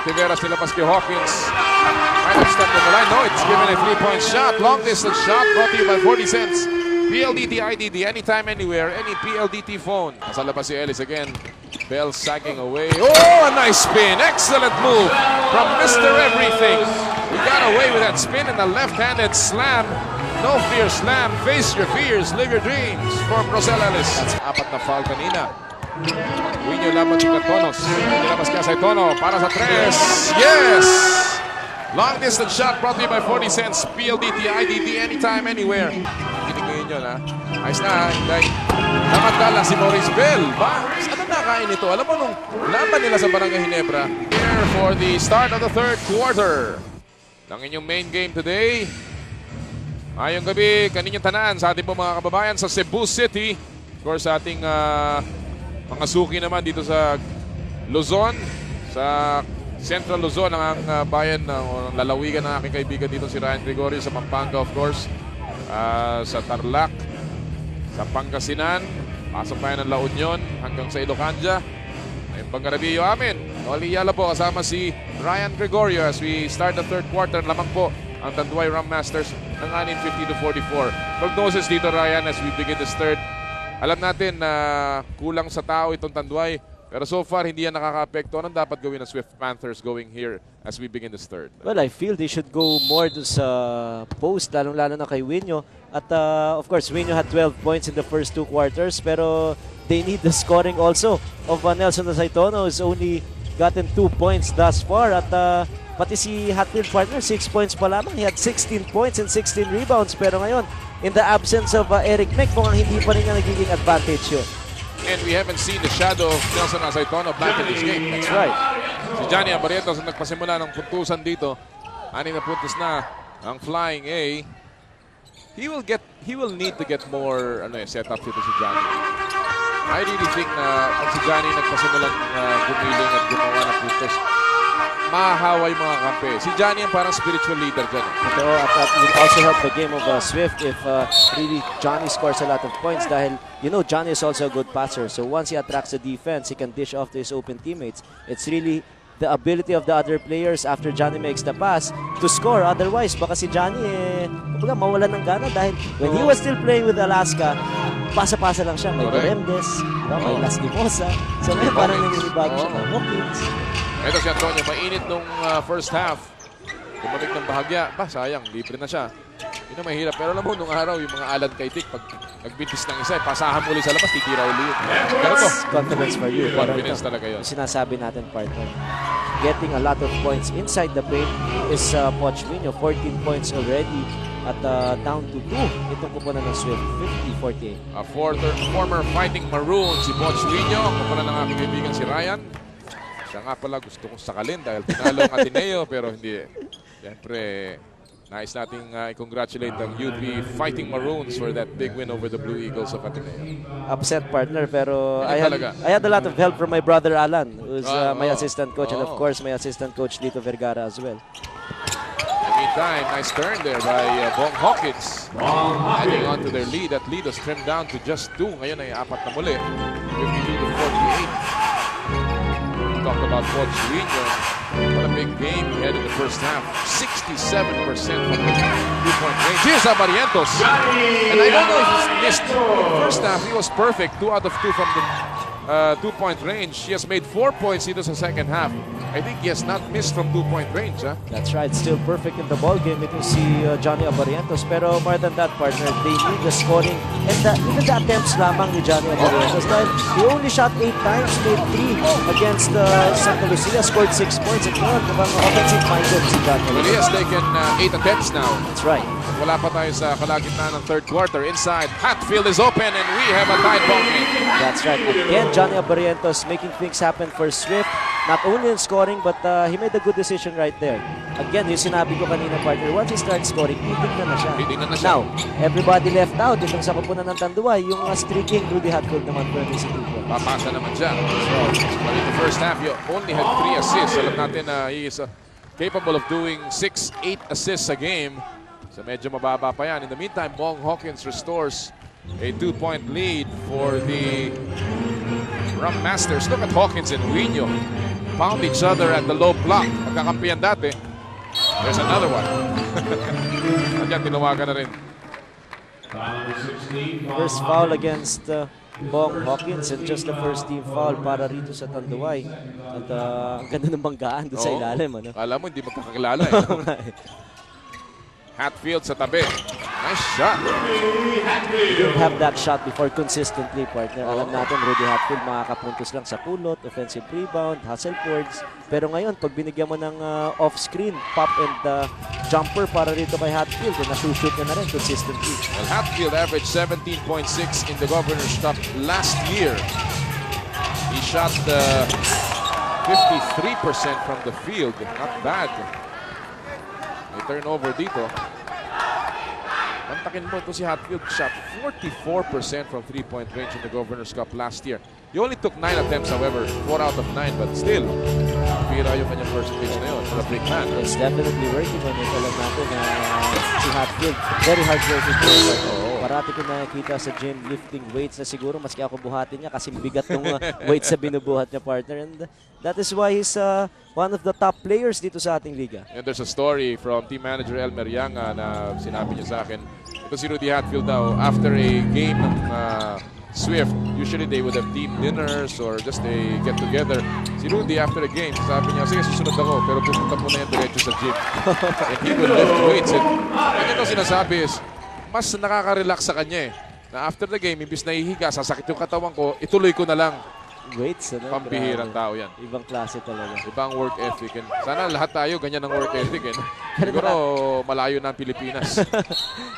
Tiveras nilabas kay Hawkins. Might have stepped on the line. No, it's given a 3-point shot. Long distance shot brought to you by 40 cents. PLDT IDD, anytime, anywhere, any PLDT phone. Nasa labas si Ellis again. Bell sagging away. Oh, a nice spin. Excellent move from Mr. Everything. He got away with that spin and a left-handed slam. No fear slam. Face your fears. Live your dreams. From Rosel Ellis. That's apat na foul kanina. Winyo laban si Tonos. Nilabas ka sa Tono para sa 3. Yes! Long distance shot brought to you by 40 cents. PLDT IDD, anytime, anywhere. Kinig yun, ha? Ayos na, Inday. Namagdala si Maurice Bell. Ba? Ano nakain ito? Alam mo nung laban nila sa Barangay Ginebra. Here for the start of the third quarter. Ang inyong main game today. Ayong gabi, kaninyong tanan sa ating po mga kababayan sa Cebu City. Of course, sa ating mga suki naman dito sa Luzon. Sa Central Luzon, ang bayan ng lalawigan ng aking kaibigan dito si Ryan Gregorio sa Pampanga, of course. Sa Tarlac, sa Pangasinan, pasok tayo ng La Union hanggang sa Ilocanja. Ayun pangkarabiyo amin. Noli Yala po kasama si Ryan Gregorio as we start the third quarter. Lamang po ang Tanduay Rhum Masters ng 6-50-44. Prognosis dito, Ryan, as we begin this third. Alam natin na kulang sa tao itong Tanduay. Pero so far, hindi yan nakaka-apekto. Anong dapat gawin ng Swift Panthers going here as we begin this third? Well, I feel they should go more sa post, lalong-lalo na kay Winyo. At of course, Winyo had 12 points in the first 2 quarters. Pero they need the scoring also of Nelson Saitono, who's only gotten 2 points thus far. At pati si Hatfield partner, 6 points pa lamang. He had 16 points and 16 rebounds. Pero ngayon, in the absence of Eric Meck, mukhang hindi pa rin nga nagiging advantage yun. And we haven't seen the shadow of Nelson Saitono back in this game. That's right. Si Johnny Abarrientos ang nagpasimula ng puntusan dito. 6 na puntos na ang Flying A. He will need to get more setup dito si Johnny. I really think na pag si Johnny nagpasimulang gumiling at gumawa ng puntos, mahahawa yung mga kampe. Si Johnny ang parang spiritual leader dyan. Ito, at will also help the game of Swift if really Johnny scores a lot of points dahil, you know, Johnny is also a good passer. So once he attracts the defense, he can dish off to his open teammates. It's really the ability of the other players after Johnny makes the pass to score. Otherwise, baka si Johnny, kumbaga, mawalan ng gana dahil when he was still playing with Alaska, pasa-pasa lang siya. May Coremdes, may Las Limosa. So may parang naninibago siya ng Hawkins. Ito si Antonio, mainit nung first half. Bumalik ng bahagya. Sayang, libre na siya. Yun ang mahirap. Pero alam mo, nung araw, yung mga Alan Kaitik, pag nagbintis ng isa, pasahan muli sa labas, titira ulit. Pero ito, confidence for you. Confidence talaga yun. Yung sinasabi natin, partner, getting a lot of points inside the paint is Poch Winyo. 14 points already at down to 2. Itong kupunan ng Swift, 50-48. Former Fighting Maroon, si Poch Winyo. Kupunan ng aking kaibigan si Ryan. Siya nga pala gusto kong sakalin dahil pinalo ang Ateneo pero hindi. Siyempre, nais nating i-congratulate ang UP Fighting Maroons for that big win over the Blue Eagles of Ateneo. Upset, partner, pero I had a lot of help from my brother Alan, who's my assistant coach, and of course my assistant coach Lito Vergara as well. In the meantime, nice turn there by Bong Hawkins. Adding on to their lead. That lead was trimmed down to just 2. Ngayon ay 4 na muli. 52-48. Talk about Poch Winyo. What a big game he had in the first half. 67% from the 2-point range. Here's Abarrientos. And I don't know if he's missed. In the first half, he was perfect. 2 out of 2 from the 2-point range. He has made 4 points dito sa second half. I think he has not missed from 2-point range. That's right. Still perfect in the ball game. Ito si Johnny Abarrientos. Pero more than that, partner, they need the scoring and even the attempts lamang ni Johnny Abarrientos. Dahil he only shot 8 times, made 3 against Santa Lucia, scored 6 points. At ngayon, mukhang offensive-minded si Johnny. Well, he has taken 8 attempts now. That's right. Wala pa tayo sa kalagitnaan ng third quarter. Inside, Hatfield is open and we have a tied ball game. That's right. Again, Johnny Abarrientos making things happen for Swift. Not only in scoring, but he made a good decision right there. Again, yung sinabi ko kanina, partner, once he starts scoring, titignan na siya. Now, everybody left out. Itong sa kupunan ng Tanduay, yung streaking Rudy Hatfield naman, 26 points. Papasa naman siya. But in the first half, he only had 3 assists. Alam natin na he is capable of doing 6-8 assists a game. So medyo mababa pa yan. In the meantime, Bong Hawkins restores a 2-point lead for the Rhum Masters. Look at Hawkins and Winyo. pound each other at the low block. Magkakampiyan dati. There's another one. Andiyan, tinawagan na rin. First foul against Bong Hawkins and just the first team foul para rito sa Tanduay. At ang ganda ng banggaan doon sa ilalim. Ano? Alam mo, hindi magkakakilala eh. Hatfield sa tabi. Nice shot. He didn't have that shot before consistently, partner. Alam natin, Rudy Hatfield makakapuntos lang sa pulot, offensive rebound, hustle boards. Pero ngayon, pag binigyan mo ng off-screen, pop and jumper para rito kay Hatfield, nasushoot niya na rin consistently. Well, Hatfield averaged 17.6 in the Governor's Cup last year. He shot 53% from the field. Not bad. May turnover dito. Pantakin mo ito si Hatfield. Shot 44% from three-point range in the Governor's Cup last year. He only took 9 attempts, however, 4 out of 9, but still, pira yung kanyang percentage na yun for a big man. It's definitely working on it. Alam natin na si Hatfield, very hard working player. Parati ko nakikita sa gym lifting weights na siguro maski ako buhatin niya kasi bigat ng weights sa binubuhat niya, partner. And that is why he's one of the top players dito sa ating liga. And there's a story from team manager Elmer Yanga na sinabi niya sa akin. Ito si Rudy Hatfield daw, after a game ng Swift, usually they would have team dinners or just a get-together. Si Rudy, after a game, sabi niya, sige, susunod ako, pero pupunta mo na yan diretso sa gym. And he will lift weights. And ito sinasabi is, mas nakaka-relax sa kanya eh. Na after the game, imbis na ihiga, sasakit yung katawan ko, ituloy ko na lang. Weights, ano? Pampihirang tao yan. Ibang klase talaga. Ibang work ethic. And sana lahat tayo ganyan ng work ethic. Eh. Siguro malayo na ang Pilipinas.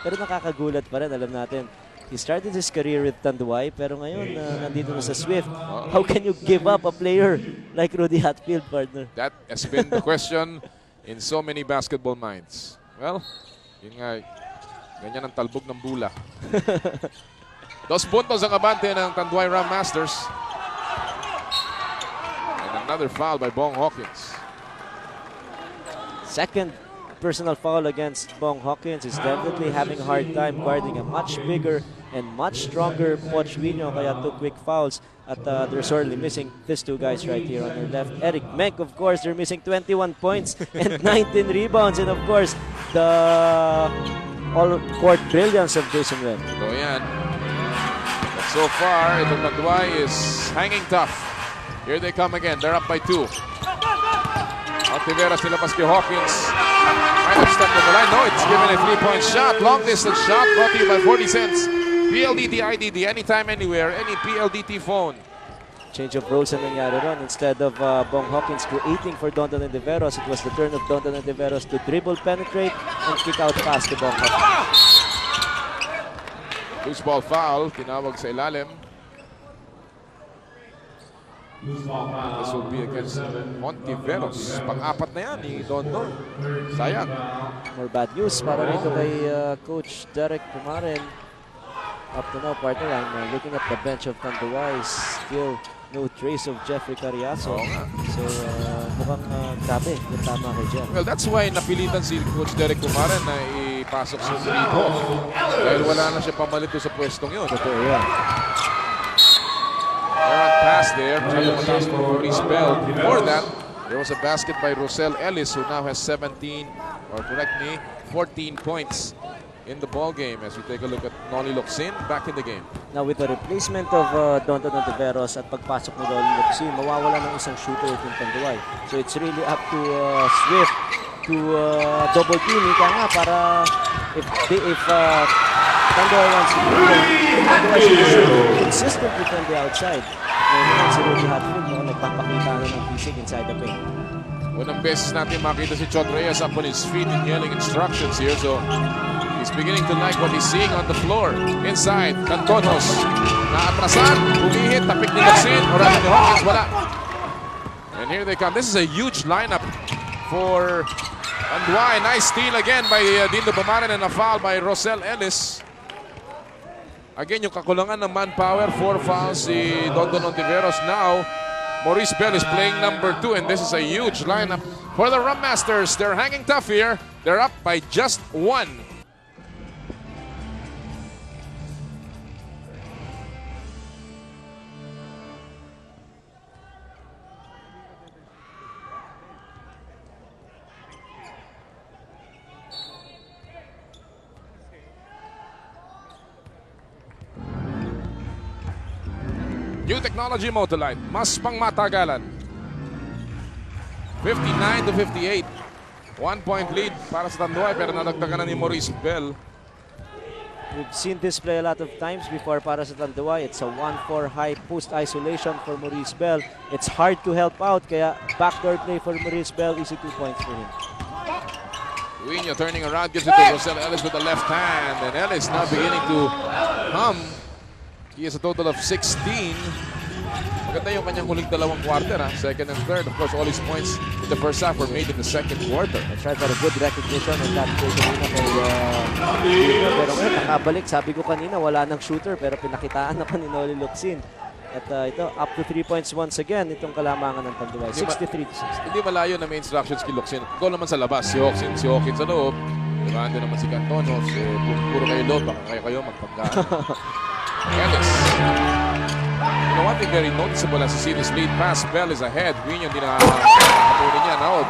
Pero nakakagulat pa rin, alam natin. He started his career with Tanduay, pero ngayon nandito na sa Swift. How can you give up a player like Rudy Hatfield, partner? That has been the question in so many basketball minds. Well, yun nga, ganyan ang talbog ng bula. 2 puntos ang abante ng Tanduay Rhum Masters. And another foul by Bong Hawkins. Second personal foul against Bong Hawkins. Is definitely having a hard time guarding a much bigger and much stronger Pochvino, kaya 2 quick fouls. At they're sorely missing these 2 guys right here on their left. Eric Menk, of course, they're missing 21 points and 19 rebounds. And of course, the all-court brilliance of Jason Wen. So yan. But so far, itong Tanduay is hanging tough. Here they come again. They're up by 2. Altivera sila pas kay Hawkins. Might have stepped on the line. No, it's given a 3-point shot. Long distance shot brought to you by 40 cents. PLDT IDD, anytime, anywhere, any PLDT phone. Change of roles ang nangyari ron. Instead of Bong Hawkins creating for Dondon and Deveros, it was the turn of Dondon and Deveros to dribble, penetrate, and kick out pass to Bong Hawkins. Loose ball foul, tinawag sa ilalim. This will be against Montiveros. Pang-apat na yan ni Dondon. Sayang. More bad news para rito kay Coach Derek Pumaren. Up to now, partner, I'm looking at the bench of Tanduay. Still no trace of Jeffrey Cariaso. So, mukhang grabe yung tama kay Jeff. Well, that's why napilitan si Coach Derek Pumaren na ipasok si Rico. Dahil wala na siya pamalit sa pwestong yun. Totoo yan. Errant pass there. Mataas for Maurice Bell. Before that, there was a basket by Rosel Ellis, who now has 17, or correct me, 14 points in the ball game. As we take a look at Noli Locsin back in the game. Now with the replacement of Dondon Ontiveros at pagpasok ni Noli Locsin, mawawala ng isang shooter itong Tanduay. So it's really up to Swift to double team. Ika nga para if Tanduay wants to do it, Tanduay should consistently from the outside. Ngayon si Rudy Hatfield nagpapakita na ng physique inside the paint. Unang beses natin makita si Chot Reyes up on his feet and yelling instructions here. So he's beginning to like what he's seeing on the floor. Inside, Cantonos. Naatrasan, humihit, tapik ni Locsin. Orado ni Hawkins, wala. And here they come. This is a huge lineup for Tanduay. Nice steal again by Dindo Pumaren and a foul by Rosel Ellis. Again, yung kakulangan ng manpower. 4 fouls si Dondon Ontiveros. Now, Maurice Bell is playing number 2, and this is a huge lineup for the Rhum Masters. They're hanging tough here. They're up by just 1. New technology Motolite. Mas pang matagalan. 59-58. 1-point lead para sa Tanduay pero nadagdagan na ni Maurice Bell. We've seen this play a lot of times before para sa Tanduay. It's a 1-4 high post isolation for Maurice Bell. It's hard to help out kaya backdoor play for Maurice Bell. Easy 2 points for him. Uino turning around, gives it to Rosel Ellis with the left hand. And Ellis now beginning to hum. He has a total of 16. Maganda yung kanyang huling dalawang quarter, second and third. Of course, all his points in the first half were made in the second quarter. That's right, but a good recognition on that play kanina kay Uino. Pero ngayon, nakabalik. Sabi ko kanina, wala nang shooter pero pinakitaan na pa ni Noli Locsin. At ito, up to 3 points once again, itong kalamangan ng Tanduay. 63-60. Hindi malayo na may instructions kay Locsin. Goal naman sa labas, si Hawkins sa loob. Diba, ando naman si Cantonos. Puro kayo loob, baka kayo magpanggaan. Ellis. You know, one thing very noticeable as you see this lead pass, Bell is ahead. Green yung dinakatuloy niya. Now,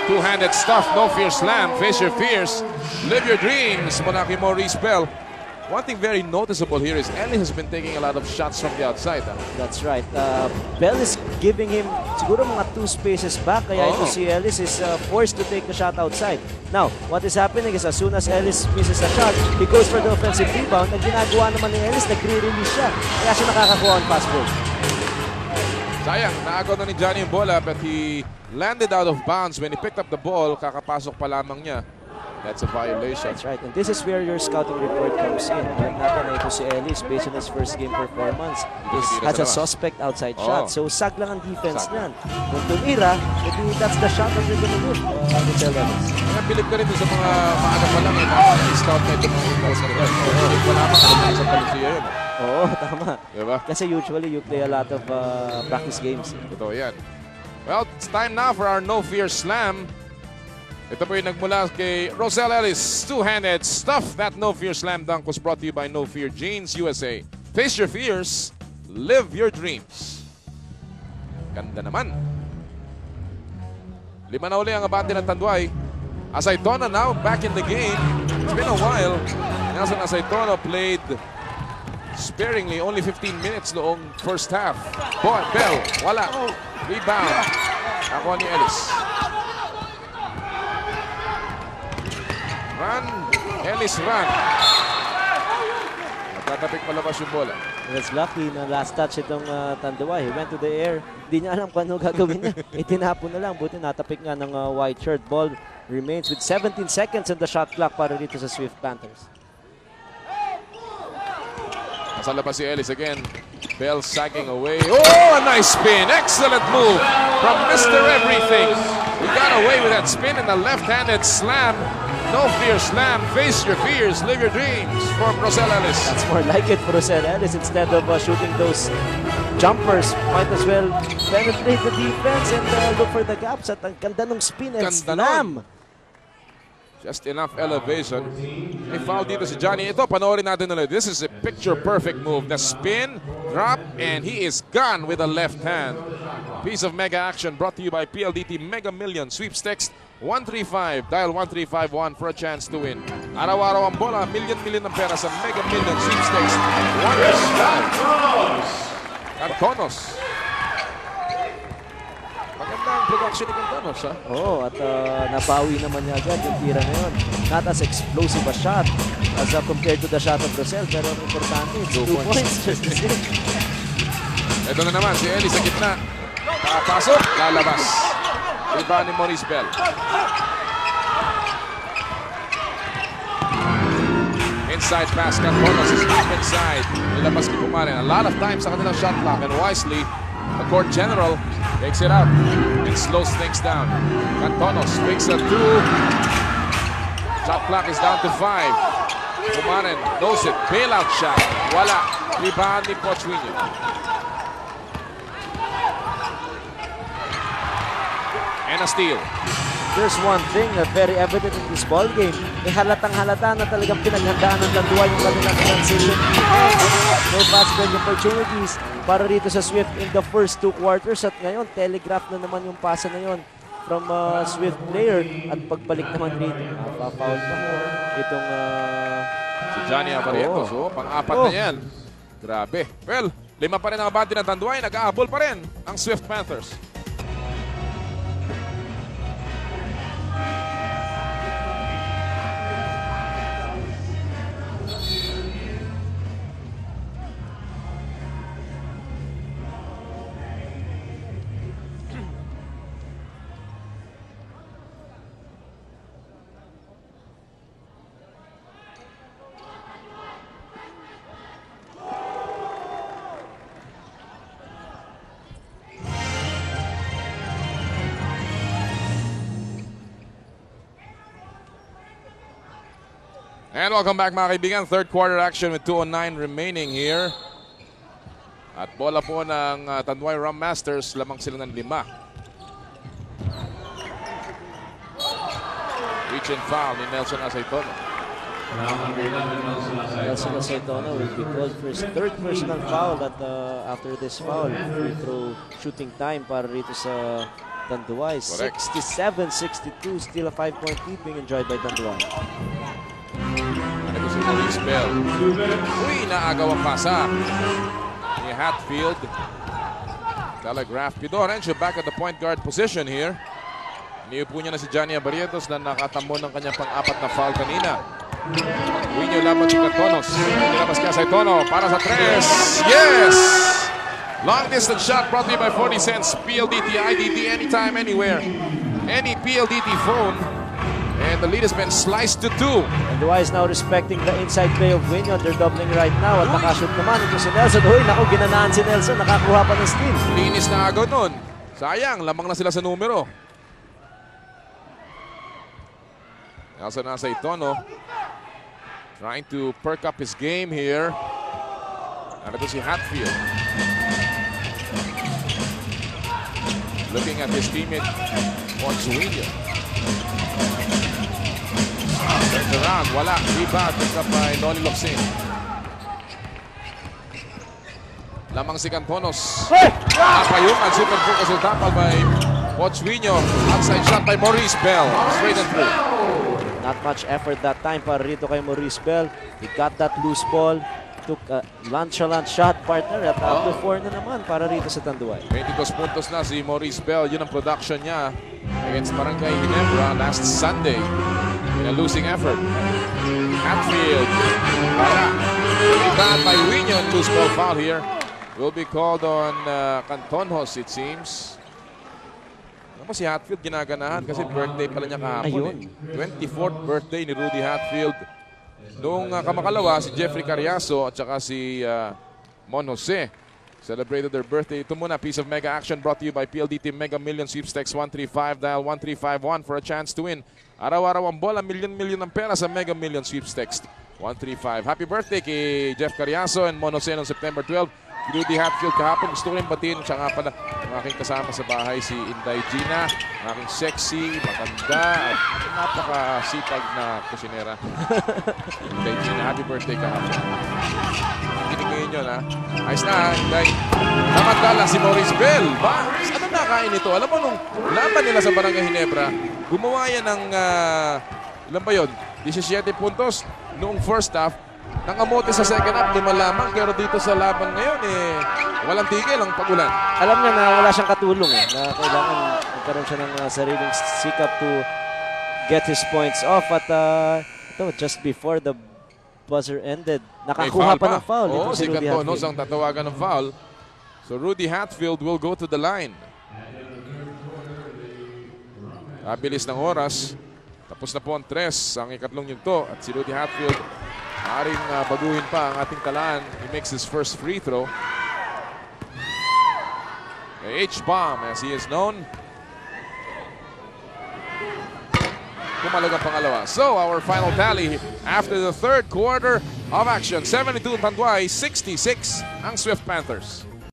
two-handed stuff, no fear slam. Face your fears. Live your dreams. Mula kay Maurice Bell. One thing very noticeable here is Ellis has been taking a lot of shots from the outside. That's right. Bell is giving him siguro mga 2 spaces back. Kaya ito si Ellis is forced to take the shot outside. Now, what is happening is as soon as Ellis misses a shot, he goes for the offensive rebound. Ang ginagawa naman ni Ellis, nagre-release siya. Kaya siya nakakakuha ang pass break. Sayang, naagaw na ni Johnny yung bola but he landed out of bounds. When he picked up the ball, kakapasok pa lamang niya. That's a violation. That's right. And this is where your scouting report comes in. Right natin na ito si Ellis, based on his first game performance, has a suspect outside shot. So, sag lang ang defense niyan. Kung tumira, that's the shot that you're gonna do. Kaya bilib ka rin sa mga maaga pa lang. Scout na ito mga impulse ka rin. Bilib pa lamang sa Palicia yun. Oo, tama. Diba? Kasi usually you play a lot of practice games. Totoo yan. Well, it's time now for our No Fear Slam. Ito po yung nagmula kay Rosel Ellis. Two-handed stuff. That No Fear Slam Dunk was brought to you by No Fear Jeans USA. Face your fears. Live your dreams. Ganda naman. 5 na uli ang abante ng Tanduay. Asaitona now back in the game. It's been a while. Nelson Asaitona played sparingly. Only 15 minutes noong first half. Bell. Wala. Rebound. Ako ni Ellis. Run. Ellis run. Natatapik palabas yung bola. It's lucky na last touch itong Tanduay. He went to the air. Di niya alam kung ano gagawin niya. Itinapon na lang. Buti natapik nga ng white shirt. Ball remains with 17 seconds on the shot clock para dito sa Swift Panthers. Nasa labas si Ellis again. Bell sagging away. Oh, a nice spin. Excellent move from Mr. Everything. He got away with that spin and a left-handed slam. No fear slam. Face your fears. Live your dreams for Rosel Ellis. That's more like it for Rosel Ellis. Instead of shooting those jumpers, might as well penetrate the defense and look for the gaps. At ang ganda ng spin and slam. Just enough elevation. May foul dito si Johnny. Ito, panoorin natin ulit. This is a picture-perfect move. The spin, drop, and he is gone with a left hand. Piece of mega action brought to you by PLDT Mega Million Sweepstakes 135. Dial 1351 for a chance to win. Araw-araw ang bola, million ang pera sa Mega Million Sweepstakes 135. Cantonos. Maganda ang production ni Cantonos, ha? Oo, at nabawi naman niya agad yung tira na yun. Not as explosive a shot as compared to the shot of Rosel, pero ang importante, it's 2 points just the same. Ito na naman, si Ellie sa gitna. Pasok, lalabas. Iba ni Maurice Bell. Inside pass, Cantonos is up inside. Nilabas ni Pumarin. A lot of times sa kanilang shot clock and wisely, the court general takes it out and slows things down. Cantonos makes a 2. Shot clock is down to 5. Pumarin knows it. Bailout shot. Wala. Rebound ni Coach Winnie. And a steal. There's one thing na very evident in this ball game. Halatang-halata na talagang pinaghandaan ng Tanduay yung kanilang transition. No fast-break opportunities para rito sa Swift in the first 2 quarters. At ngayon, telegraph na naman yung pasa na yon from Swift player. At pagbalik naman rito, papaul pa itong si Johnny Abarrientos. Pang-apat na yan. Grabe. Well, 5 pa rin ang abante ng Tanduay. Nag-aabol pa rin ang Swift Panthers. And welcome back mga kaibigan. Third quarter action with 2:09 remaining here. At bola po ng Tanduay Rhum Masters. Lamang sila ng 5. Reach and foul ni Nelson Aceitono. Nelson Aceitono will be called for his third personal foul at after this foul, free throw shooting time para rito sa Tanduay. 67-62, still a 5-point lead being enjoyed by Tanduay. Ito si Maurice Bell. Uy, naagaw ang pasa ni Hatfield. Telegraph. Pido Orencio back at the point guard position here. Iniupo niya na si Johnny Abarrietos na nakatamo ng kanyang pang-apat na foul kanina. Winyo laban si Catonos. Nilabas kaya sa Itono para sa 3. Yes! Long distance shot brought to you by 40 cents. PLDT, IDD, anytime, anywhere. Any PLDT phone. And the lead has been sliced to 2. Tanduay is now respecting the inside play of Winyo. They're doubling right now. At nakashoot naman ito si Nelson. Uy, naku, ginanaan si Nelson. Nakakuha pa ng steal. Linis na agad nun. Sayang, lamang na sila sa numero. Nelson Aceitono trying to perk up his game here. And ito si Hatfield. Looking at his teammate, Ponzuillo. Turned around, wala. Rebound, picked up by Noli Locsin. Lamang si Cantonos. Napayungan, super focus on tapal by Ponzuillo. Outside shot by Maurice Bell. Straight and through. Not much effort that time para rito kay Maurice Bell. He got that loose ball. Took a lunch shot partner at up to 4 na naman para rito sa Tanduay. 22 puntos na si Maurice Bell. Yun ang production niya against Barangay Ginebra last Sunday in a losing effort. Hatfield. Rebound by Winyo and loose ball foul here. Will be called on Cantonhos, it seems. Ano si Hatfield ginaganahan kasi birthday pala niya kahapon. 24th birthday ni Rudy Hatfield. Noong kamakalawa, si Jeffrey Carriazo at saka si Mon Jose celebrated their birthday. Ito muna, piece of mega action brought to you by PLDT Mega Million Sweepstakes 135. Dial 1351 for a chance to win. Araw-araw ang bola, milyon-milyon ng pera sa Mega Million Sweepstakes 135. Happy birthday kay Jeff Carriazo and Mon Jose noong September 12. Rudy Hatfield kahapon. Gusto ko rin batiin. Siya nga pala ang aking kasama sa bahay, si Inday Gina. Ang aking sexy, maganda, at napakasipag na kusinera. Inday Gina, happy birthday kahapon. Kinig ngayon yun, ha? Ayos na, ha, Inday. Namantala si Maurice Bell. Ba? Ano nakain ito? Alam mo, nung laban nila sa Barangay Ginebra, gumawa yan ng, ilan ba yun? 17 puntos noong first half. Nangamote sa second half, 5 lamang. Pero dito sa laban ngayon, walang tigil ang pagulan. Alam niya na wala siyang katulong. Na kailangan magkaroon siya ng sariling sikap to get his points off. At ito, just before the buzzer ended, nakakuha pa ng foul. Oo, si Cantonos ang tatawagan ng foul. So Rudy Hatfield will go to the line. Kabilis ng oras. Tapos na po ang 3, ang ikatlong yugto. At si Rudy Hatfield, maaaring baguhin pa ang ating talaan. He makes his first free throw. H-bomb as he is known. Kumalag ang pangalawa. So our final tally after the third quarter of action. 72 Tanduay, 66 ang Swift Panthers.